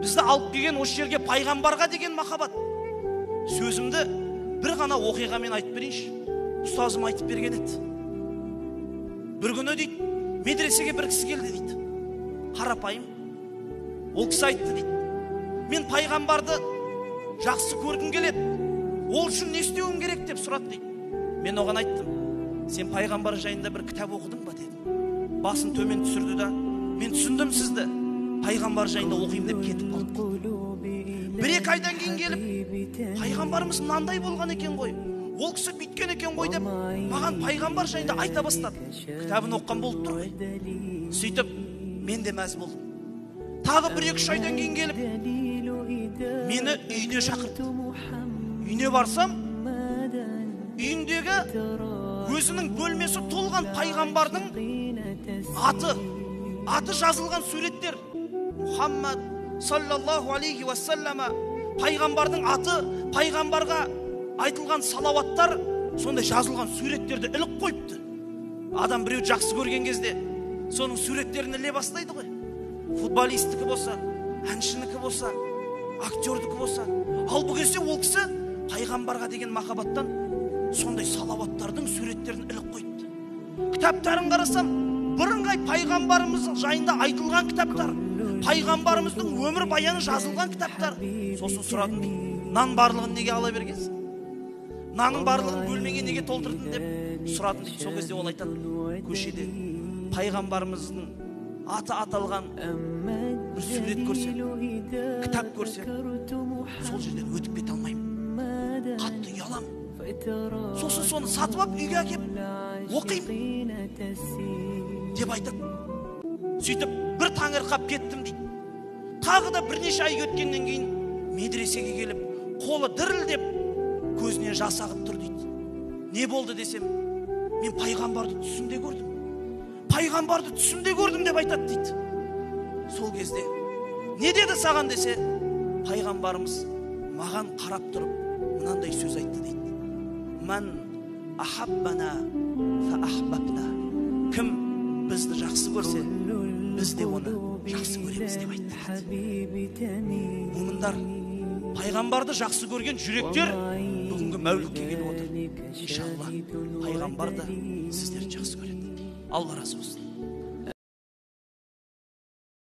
Бізді алып келген осы жерге пайғамбарға деген махаббат. Сөзімді бір ғана оқиғамен айтып берейінші. Ұстазым айтып берген еді. Bir күні дейді, медресеге бір кісі келді дейді. Қарапайым. Ол кісі айтты дейді. Мен пайғамбарды жақсы көргім келеді. Ол үшін не істеуім керек деп сұрады дейді. Мен оған айттым. Сен пайғамбар жайында бір кітап оқыдың ба дедім. Басын төмен түсірді да, мен түсіндім сізді. Пайғамбар жайында оқимын деп кетіп қалды. Bir-екі айдан кейін келіп, пайғамбарымыз мынандай болған екен ғой. Ол кісі бүйткен екен ғой деп, маған пайғамбар жайында айта бастады. Кітабын оққан болып тұр ғой. Сөйтіп, мен де мәз болдым. Тағы бір-екі айдан кейін келіп, мені үйіне шақырды. Үйіне барсам, үйіндегі өзінің бөлмесі толған пайғамбардың аты жазылған суреттер. Мұхаммад саллаллаху алейхи уассалама, пайғамбардың аты, пайғамбарға айтылған салауаттар, сондай жазылған суреттерді іліп қойыпты. Адам біреу жақсы көрген кезде соның суреттерін іле бастайды ғой. Футболистікі болса, әншінікі болса, актердікі болса. Ал бұл кезде ол кісі пайғамбарға деген махаббаттан сондай салауаттардың суреттерін іліп қойыпты. Кітаптарын қарасам, бірыңғай пайғамбарымыз жайында айтылған кітаптар, пайғамбарымыздың өмір баяны жазылған кітаптар. Сосын сұрадым, нан барлығын неге ала бергенсің? Нанның барлығын бөлмеге неге толтырдың деп сұрадым. Сол кезде ол айтады, көшеде пайғамбарымыздың аты аталған бір сурет көрсем, кітап көрсем, сол жерден өтіп кете алмаймын. Қатты ұялам. Сосын соны сатып алып үйге әкеп оқимын деп айтады. Сөйтіп бір таңырқап кеттім дейді. Тағы да бірнеше ай өткеннен кейін медресеге келіп, қолы дірілдеп, көзінен жас ағып тұр дейді. Не болды десем, мен пайғамбарды түсімде көрдім. Пайғамбарды түсімде көрдім деп айтады дейді. Сол кезде не деді саған десе, пайғамбарымыз маған қарап тұрып мынандай сөз айтты дейді. Ман ахаббана фа ахбабна. Кім бізді жақсы көрсе, біз де оны жақсы көреміз деп айтты. Мұмындар, пайғамбарды жақсы көрген жүректер бүгінгі мәулітке келіп отыр. Иншалла, пайғамбарды сіздер жақсы көреді. Алла разы болсын.